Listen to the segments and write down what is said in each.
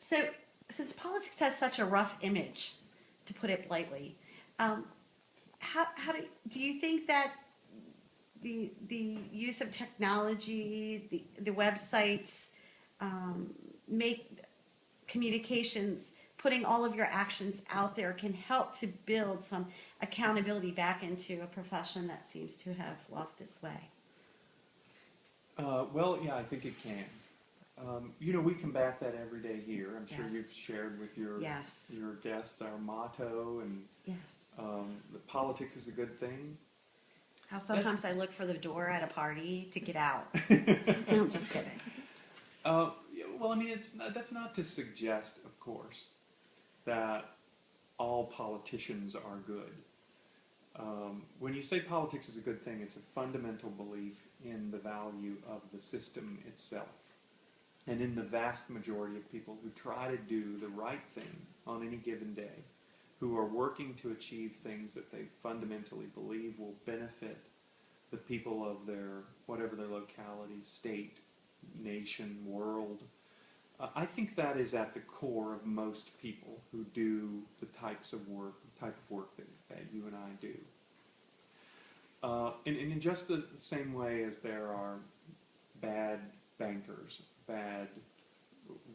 So, since politics has such a rough image, to put it politely, um, how do you think that the use of technology, the websites, um, make communications, putting all of your actions out there can help to build some accountability back into a profession that seems to have lost its way? Well, yeah, I think it can. We combat that every day here. I'm sure Yes. you've shared with Yes. your guests our motto, and Yes. that politics is a good thing. How That, sometimes I look for the door at a party to get out. I'm just kidding. yeah, well, I mean, that's not to suggest, of course, that all politicians are good. When you say politics is a good thing, it's a fundamental belief in the value of the system itself. And in the vast majority of people who try to do the right thing on any given day, who are working to achieve things that they fundamentally believe will benefit the people of whatever their locality, state, nation, world. I think that is at the core of most people who do the type of work that you and I do. And in just the same way as there are bad bankers, bad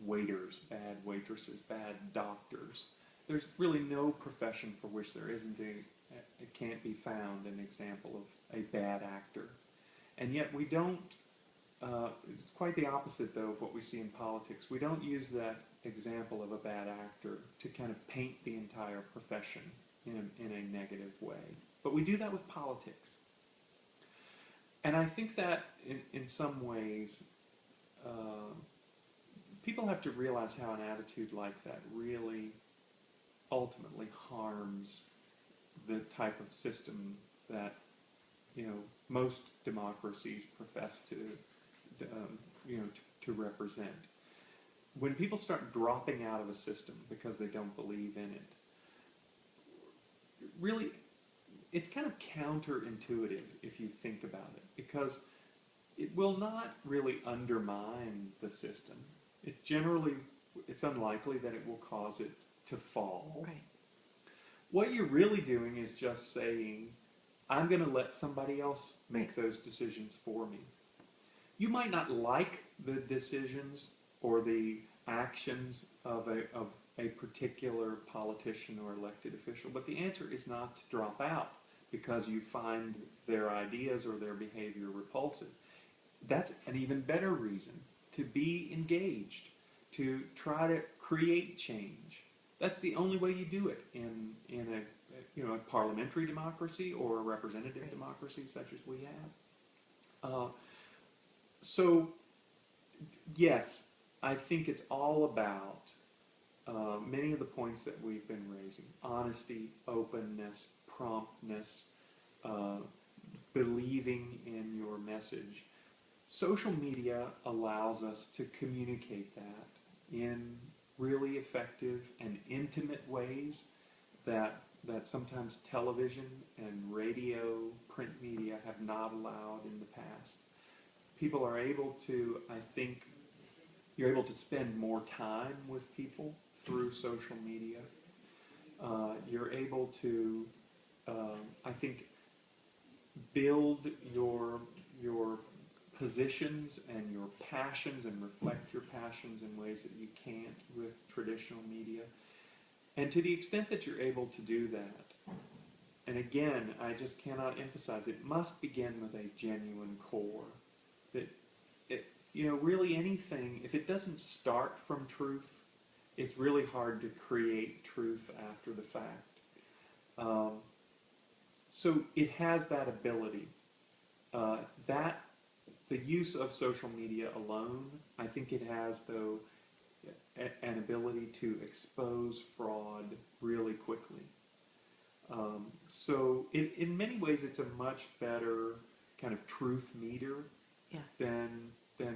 waiters, bad waitresses, bad doctors, there's really no profession for which there isn't it can't be found an example of a bad actor. And yet we don't, it's quite the opposite though of what we see in politics. We don't use that example of a bad actor to kind of paint the entire profession in a negative way. But we do that with politics. And I think that in some ways, people have to realize how an attitude like that really ultimately harms the type of system that most democracies profess to represent. When people start dropping out of a system because they don't believe in it, really, it's kind of counterintuitive if you think about it, because it will not really undermine the system. It's unlikely that it will cause it to fall. Right. What you're really doing is just saying, I'm going to let somebody else make those decisions for me. You might not like the decisions or the actions of a particular politician or elected official, but the answer is not to drop out because you find their ideas or their behavior repulsive. That's an even better reason to be engaged, to try to create change. That's the only way you do it in a parliamentary democracy or a representative democracy such as we have. So yes, I think it's all about many of the points that we've been raising: honesty, openness, promptness, believing in your message. Social media allows us to communicate that in really effective and intimate ways that sometimes television and radio, print media have not allowed in the past. People are able to, I think, you're able to spend more time with people through social media. You're able to, I think, build your positions and your passions and reflect your passions in ways that you can't with traditional media. And to the extent that you're able to do that, and again, I just cannot emphasize, it must begin with a genuine core. That really anything, if it doesn't start from truth, it's really hard to create truth after the fact. So it has that ability. That the use of social media alone, I think it has, though, an ability to expose fraud really quickly. So in many ways, it's a much better kind of truth meter Yeah. than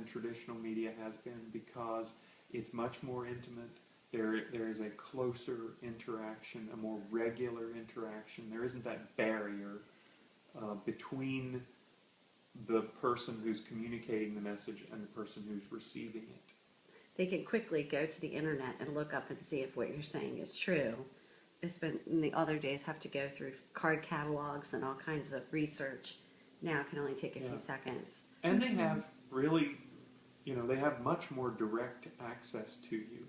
traditional media has been, because it's much more intimate. There is a closer interaction, a more regular interaction. There isn't that barrier between the person who's communicating the message and the person who's receiving it. they can quickly go to the internet and look up and see if what you're saying is true. It's been, in the other days, have to go through card catalogs and all kinds of research. Now it can only take a Yeah. few seconds. And they have really, they have much more direct access to you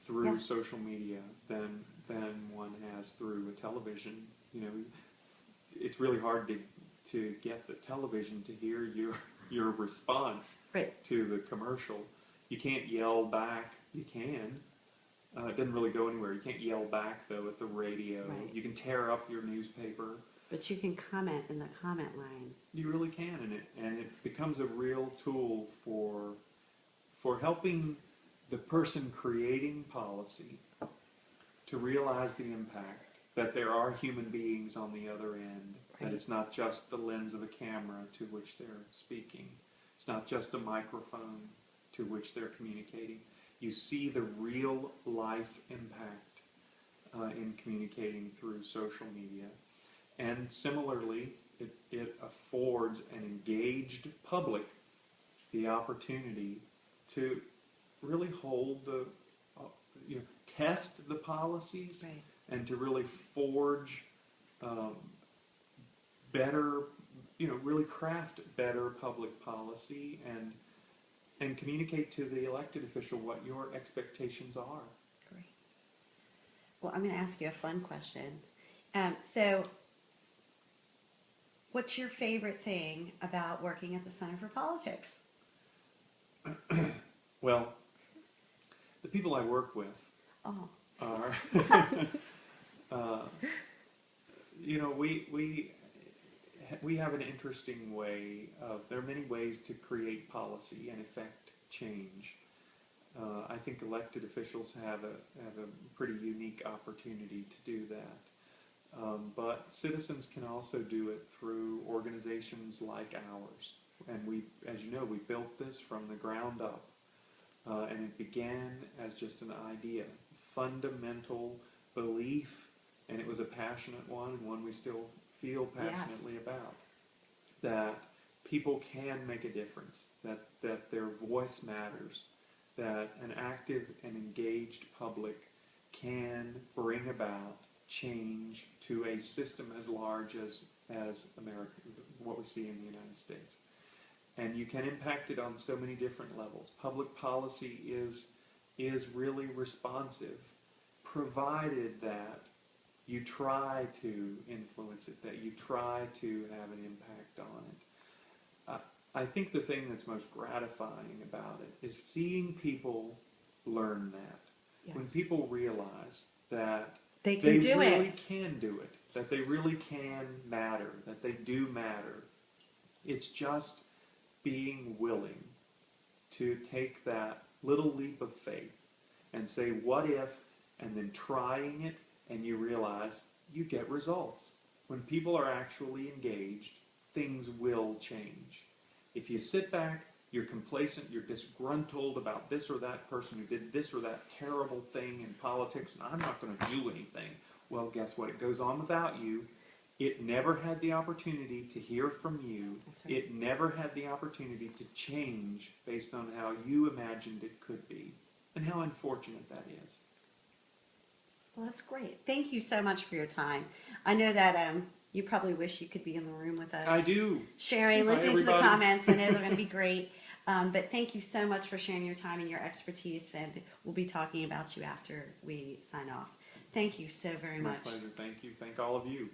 through Yeah. social media than one has through a television. It's really hard to get the television to hear your response Right. to the commercial. You can't yell back. You can. It doesn't really go anywhere. You can't yell back though at the radio. Right. You can tear up your newspaper. But you can comment in the comment line. You really can, and it becomes a real tool for helping the person creating policy to realize the impact, that there are human beings on the other end, that Right. it's not just the lens of a camera to which they're speaking. It's not just a microphone to which they're communicating. You see the real life impact in communicating through social media. And similarly, it affords an engaged public the opportunity to really hold test the policies Right. and to really forge better, really craft better public policy and communicate to the elected official what your expectations are. Great. Well, I'm going to ask you a fun question. So, what's your favorite thing about working at the Center for Politics? Well, the people I work with Oh, are, we have an interesting way of, there are many ways to create policy and effect change. I think elected officials have a pretty unique opportunity to do that. But citizens can also do it through organizations like ours. And we, as you know, we built this from the ground up. And it began as just an idea, fundamental belief, and it was a passionate one, and one we still feel passionately about, that people can make a difference, that their voice matters, that an active and engaged public can bring about change to a system as large as America, what we see in the United States. And you can impact it on so many different levels. Public policy is really responsive, provided that you try to influence it, that you try to have an impact on it. I think the thing that's most gratifying about it is seeing people learn that. yes. When people realize that They can do really it. can do it, that they really can matter, that they do matter. It's just being willing to take that little leap of faith and say, what if, and then trying it, and you realize you get results. When people are actually engaged, things will change. If you sit back, you're complacent, you're disgruntled about this or that person who did this or that terrible thing in politics, and I'm not going to do anything. Well, guess what? It goes on without you. It never had the opportunity to hear from you. That's right. It never had the opportunity to change based on how you imagined it could be. And how unfortunate that is. Well, that's great. Thank you so much for your time. I know that you probably wish you could be in the room with us. I do. Sharing, Hi, listening to the everybody. comments. I know they're going to be great. But thank you so much for sharing your time and your expertise. And we'll be talking about you after we sign off. Thank you so very My much. pleasure. Thank you. Thank all of you.